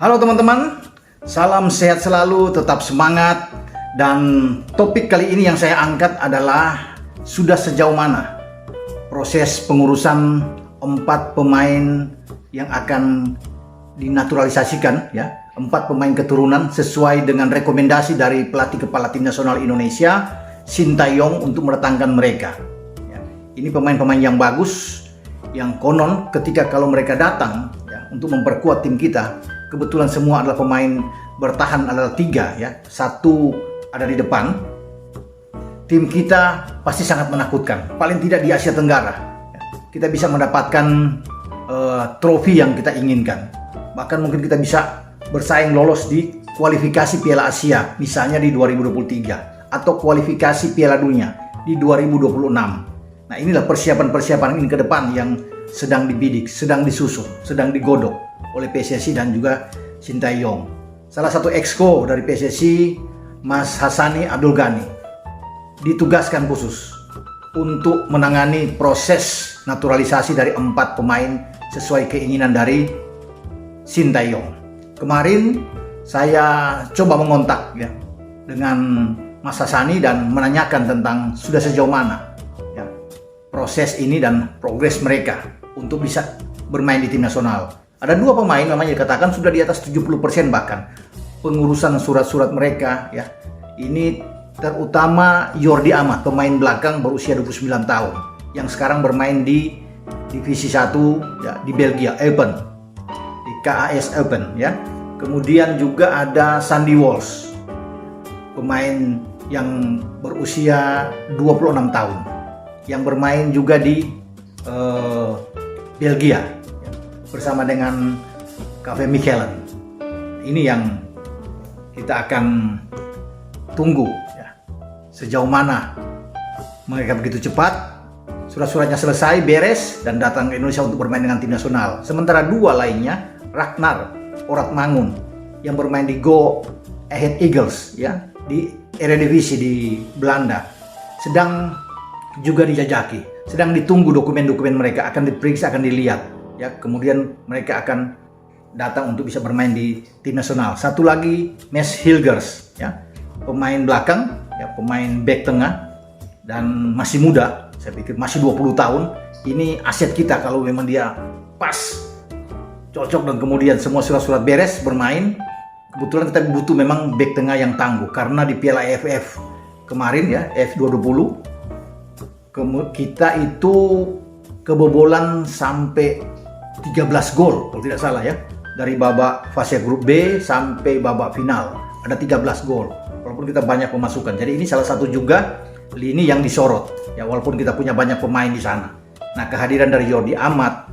Halo teman-teman, salam sehat selalu, tetap semangat. Dan topik kali ini yang saya angkat adalah sudah sejauh mana proses pengurusan 4 pemain yang akan dinaturalisasikan, ya, 4 pemain keturunan sesuai dengan rekomendasi dari pelatih kepala tim nasional Indonesia Sintayong untuk mendatangkan mereka. Ya, ini pemain-pemain yang bagus, yang konon ketika kalau mereka datang, ya, untuk memperkuat tim kita. Kebetulan semua adalah pemain bertahan, adalah 3, ya. 1 ada di depan. Tim kita pasti sangat menakutkan. Paling tidak di Asia Tenggara, ya, kita bisa mendapatkan trofi yang kita inginkan. Bahkan mungkin kita bisa bersaing lolos di kualifikasi Piala Asia, misalnya di 2023, atau kualifikasi Piala Dunia di 2026. Nah, inilah persiapan-persiapan ini ke depan yang sedang dibidik, sedang disusun, sedang digodok oleh PSSI dan juga Sintayong. Salah satu exco dari PSSI, Mas Hassani Abdul Ghani, ditugaskan khusus untuk menangani proses naturalisasi dari 4 pemain sesuai keinginan dari Sintayong. Kemarin saya coba mengontak, ya, dengan Mas Hassani dan menanyakan tentang sudah sejauh mana, ya, proses ini dan progres mereka untuk bisa bermain di tim nasional. Ada 2 pemain namanya dikatakan sudah di atas 70% bahkan pengurusan surat-surat mereka, ya. Ini terutama Jordi Amat, pemain belakang berusia 29 tahun yang sekarang bermain di divisi 1, ya, di Belgia, Eupen, di KAS Eupen, ya. Kemudian juga ada Sandy Walsh, pemain yang berusia 26 tahun yang bermain juga di Belgia, ya, bersama dengan KV Mechelen. Ini yang kita akan tunggu, ya, sejauh mana mereka begitu cepat surat-suratnya selesai, beres, dan datang ke Indonesia untuk bermain dengan tim nasional. Sementara 2 lainnya, Ragnar Oratmangun yang bermain di Go Ahead Eagles, ya, di Eredivisie di Belanda, sedang juga dijajaki, sedang ditunggu dokumen-dokumen mereka, akan diperiksa, akan dilihat, ya. Kemudian mereka akan datang untuk bisa bermain di tim nasional. Satu lagi, Mads Hilgers, ya, pemain belakang, ya, pemain back tengah dan masih muda. Saya pikir masih 20 tahun. Ini aset kita kalau memang dia pas, cocok, dan kemudian semua surat-surat beres bermain. Kebetulan kita butuh memang back tengah yang tangguh karena di Piala AFF kemarin, ya, F20, kita itu kebobolan sampai 13 gol kalau tidak salah, ya. Dari babak fase grup B sampai babak final ada 13 gol walaupun kita banyak pemasukan. Jadi ini salah satu juga lini yang disorot, ya, walaupun kita punya banyak pemain di sana. Nah, kehadiran dari Jordi Amat,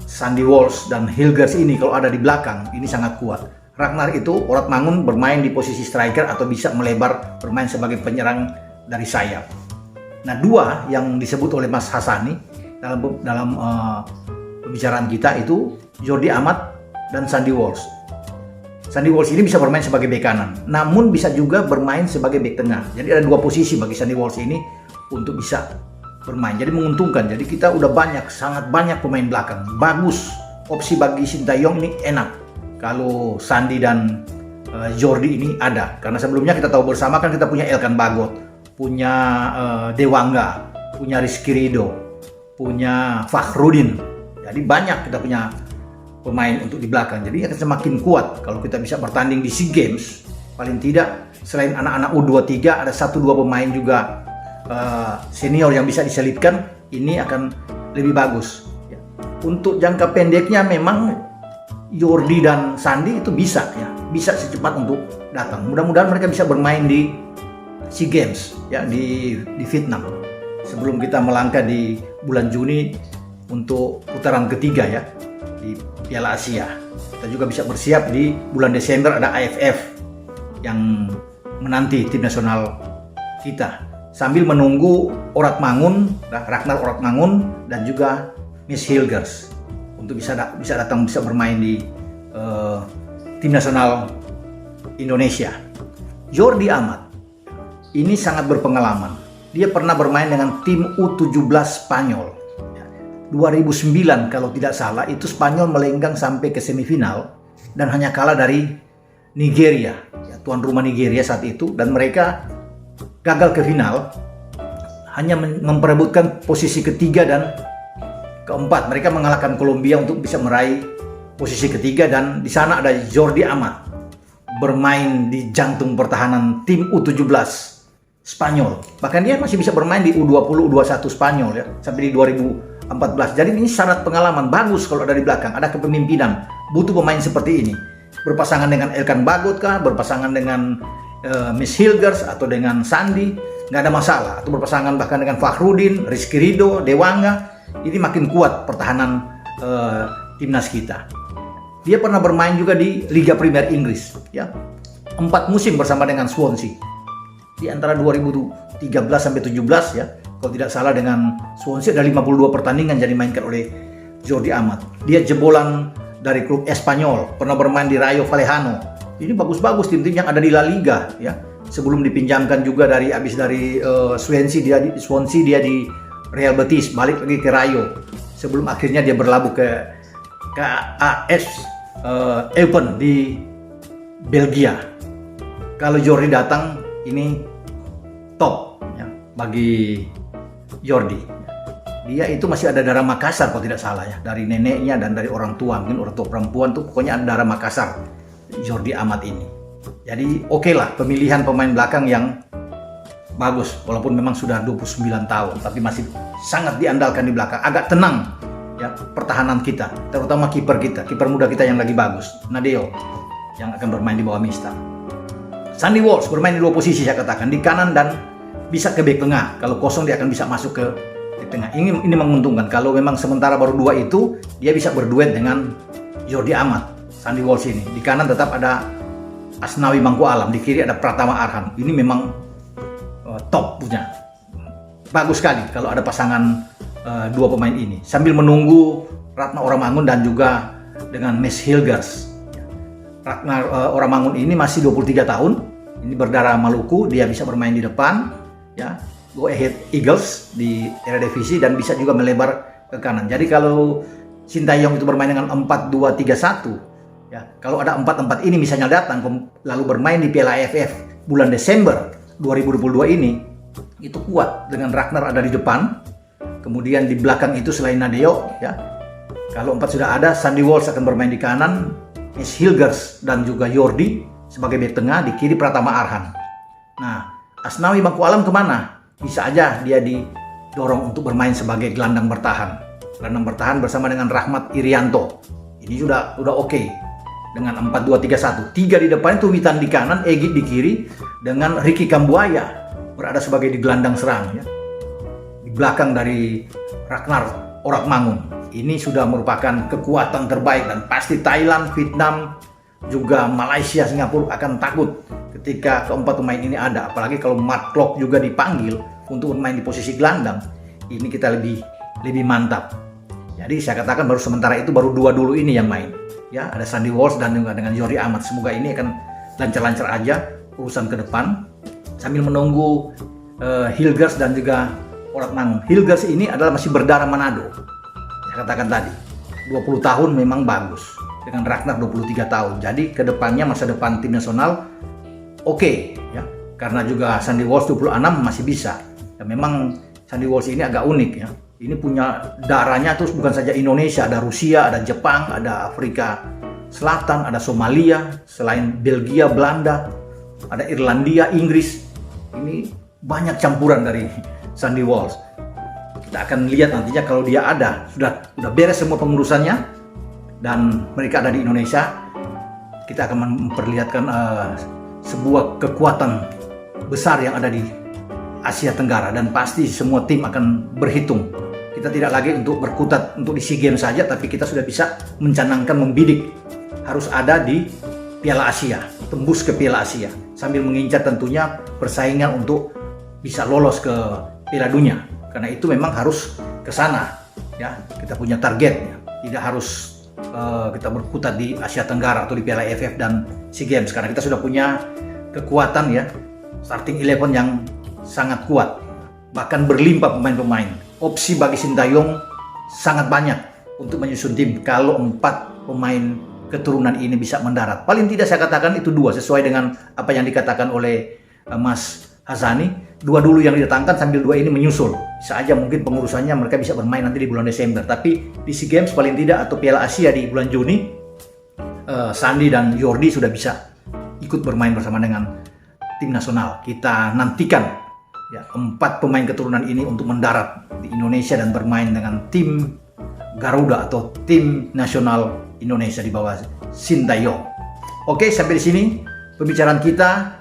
Sandy Walsh, dan Hilgers ini kalau ada di belakang ini sangat kuat. Ragnar itu Oratmangun bermain di posisi striker atau bisa melebar bermain sebagai penyerang dari sayap. Nah, 2 yang disebut oleh Mas Hassani dalam pembicaraan kita itu Jordi Amat dan Sandy Walsh. Sandy Walsh ini bisa bermain sebagai bek kanan, namun bisa juga bermain sebagai bek tengah. Jadi ada 2 posisi bagi Sandy Walsh ini untuk bisa bermain. Jadi menguntungkan. Jadi kita udah sangat banyak pemain belakang. Bagus. Opsi bagi Sintayong ini enak kalau Sandy dan Jordi ini ada. Karena sebelumnya kita tahu bersama kan kita punya Elkan Bagot, punya Dewangga, punya Rizky Ridho, punya Fakhrudin. Jadi banyak kita punya pemain untuk di belakang. Jadi akan semakin kuat kalau kita bisa bertanding di SEA Games. Paling tidak selain anak-anak U23 ada 1-2 pemain juga senior yang bisa diselipkan. Ini akan lebih bagus, ya. Untuk jangka pendeknya memang Jordi dan Sandy itu bisa, ya, bisa secepat untuk datang. Mudah-mudahan mereka bisa bermain di SEA Games, ya, di Vietnam sebelum kita melangkah di bulan Juni untuk putaran ketiga, ya, di Piala Asia. Kita juga bisa bersiap di bulan Desember ada AFF yang menanti tim nasional kita. Sambil menunggu Ragnar Oratmangun dan juga Mads Hilgers untuk bisa datang, bisa bermain di tim nasional Indonesia. Jordi Amat ini sangat berpengalaman. Dia pernah bermain dengan tim U17 Spanyol. 2009 kalau tidak salah itu Spanyol melenggang sampai ke semifinal dan hanya kalah dari Nigeria, ya, tuan rumah Nigeria saat itu, dan mereka gagal ke final, hanya memperebutkan posisi ketiga dan keempat. Mereka mengalahkan Kolombia untuk bisa meraih posisi ketiga, dan di sana ada Jordi Amat bermain di jantung pertahanan tim U17 Spanyol. Bahkan dia masih bisa bermain di U20, U21 Spanyol ya, sampai di 2014. Jadi ini syarat pengalaman bagus kalau ada di belakang, ada kepemimpinan. Butuh pemain seperti ini. Berpasangan dengan Elkan Bagot kah, berpasangan dengan Miss Hilgers atau dengan Sandi, nggak ada masalah. Atau berpasangan bahkan dengan Fakhrudin, Rizky Ridho, Dewanga. Ini makin kuat pertahanan timnas kita. Dia pernah bermain juga di Liga Premier Inggris, ya, 4 musim bersama dengan Swansea. Di antara 2013 sampai 17 ya, kalau tidak salah dengan Swansea ada 52 pertandingan yang dimainkan oleh Jordi Amat. Dia jebolan dari klub Espanyol, pernah bermain di Rayo Vallecano. Ini bagus-bagus tim-tim yang ada di La Liga ya. Sebelum dipinjamkan juga dari Swansea dia di Real Betis, balik lagi ke Rayo. Sebelum akhirnya dia berlabuh ke AS Eupen di Belgia. Kalau Jordi datang, ini top ya, bagi Jordi. Dia itu masih ada darah Makassar kalau tidak salah ya, dari neneknya dan dari orang tua, mungkin orang tua perempuan tuh pokoknya ada darah Makassar, Jordi Amat ini. Jadi oke lah pemilihan pemain belakang yang bagus, walaupun memang sudah 29 tahun, tapi masih sangat diandalkan di belakang. Agak tenang ya pertahanan kita, terutama kiper muda kita yang lagi bagus, Nadeo, yang akan bermain di bawah Mister. Sandy Walsh bermain di 2 posisi, saya katakan, di kanan dan bisa ke bek tengah. Kalau kosong dia akan bisa masuk ke bek tengah. Ini menguntungkan. Kalau memang sementara baru 2 itu, dia bisa berduet dengan Jordi Amat. Sandy Walsh ini. Di kanan tetap ada Asnawi Mangku Alam, di kiri ada Pratama Arhan. Ini memang top punya. Bagus sekali kalau ada pasangan 2 pemain ini. Sambil menunggu Ratna Oramangun dan juga dengan Miss Hilgers. Ratna Oramangun ini masih 23 tahun, ini berdarah Maluku, dia bisa bermain di depan, ya, Go Ahead Eagles di Eredivisie dan bisa juga melebar ke kanan. Jadi kalau Sintayong itu bermain dengan 4-2-3-1, ya, kalau ada 4-4 ini misalnya datang lalu bermain di Piala AFF bulan Desember 2022 ini, itu kuat dengan Ragnar ada di depan, kemudian di belakang itu selain Nadeo, ya, kalau 4 sudah ada, Sandy Walsh akan bermain di kanan, Miss Hilgers dan juga Jordi sebagai bek tengah, di kiri Pratama Arhan. Nah, Asnawi Mangku Alam kemana? Bisa aja dia didorong untuk bermain sebagai gelandang bertahan. Gelandang bertahan bersama dengan Rahmat Irianto. Ini sudah oke. Dengan 4-2-3-1. 3 di depan itu Witan di kanan, Egy di kiri, dengan Ricky Kambuaya berada sebagai di gelandang serang. Ya. Di belakang dari Ragnar Oramangun. Ini sudah merupakan kekuatan terbaik dan pasti Thailand, Vietnam, juga Malaysia, Singapura akan takut ketika keempat pemain ini ada. Apalagi kalau Mark Klok juga dipanggil untuk bermain di posisi gelandang, ini kita lebih mantap. Jadi saya katakan baru sementara itu baru 2 dulu ini yang main. Ya, ada Sandy Walsh dan juga dengan Jordi Amat. Semoga ini akan lancar-lancar aja urusan ke depan sambil menunggu Hilgers dan juga Oramangun. Hilgers ini adalah masih berdarah Manado. Katakan tadi 20 tahun memang bagus, dengan Ragnar 23 tahun. Jadi kedepannya masa depan tim nasional oke, ya, karena juga Sandy Walsh 26 masih bisa. Dan memang Sandy Walsh ini agak unik ya, ini punya darahnya terus bukan saja Indonesia, ada Rusia, ada Jepang, ada Afrika Selatan, ada Somalia, selain Belgia, Belanda, ada Irlandia, Inggris. Ini banyak campuran dari Sandy Walsh. Kita akan lihat nantinya kalau dia ada, sudah beres semua pengurusannya dan mereka ada di Indonesia, kita akan memperlihatkan sebuah kekuatan besar yang ada di Asia Tenggara dan pasti semua tim akan berhitung. Kita tidak lagi untuk berkutat untuk di SEA Games saja, tapi kita sudah bisa mencanangkan, membidik harus ada di Piala Asia, tembus ke Piala Asia sambil mengincar tentunya persaingan untuk bisa lolos ke Piala Dunia. Karena itu memang harus ke sana, ya. Kita punya target, ya. Tidak harus kita berkutat di Asia Tenggara atau di Piala AFF dan SEA Games. Karena kita sudah punya kekuatan, ya, starting 11 yang sangat kuat, bahkan berlimpah pemain-pemain. Opsi bagi Sintayong sangat banyak untuk menyusun tim kalau 4 pemain keturunan ini bisa mendarat. Paling tidak saya katakan itu 2, sesuai dengan apa yang dikatakan oleh Mas Hassani. 2 dulu yang didatangkan sambil 2 ini menyusul. Bisa aja mungkin pengurusannya mereka bisa bermain nanti di bulan Desember. Tapi di SEA Games paling tidak atau Piala Asia di bulan Juni, Sandi dan Jordi sudah bisa ikut bermain bersama dengan tim nasional. Kita nantikan ya 4 pemain keturunan ini untuk mendarat di Indonesia dan bermain dengan tim Garuda atau tim nasional Indonesia di bawah Sintayong. Oke, sampai di sini pembicaraan kita.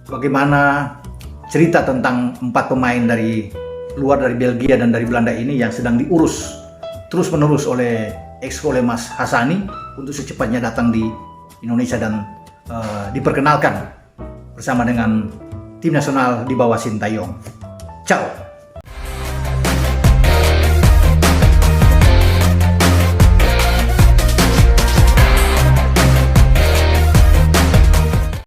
Bagaimana cerita tentang 4 pemain dari luar dari Belgia dan dari Belanda ini yang sedang diurus terus menerus oleh Mas Hassani untuk secepatnya datang di Indonesia dan diperkenalkan bersama dengan tim nasional di bawah Sintayong. Ciao.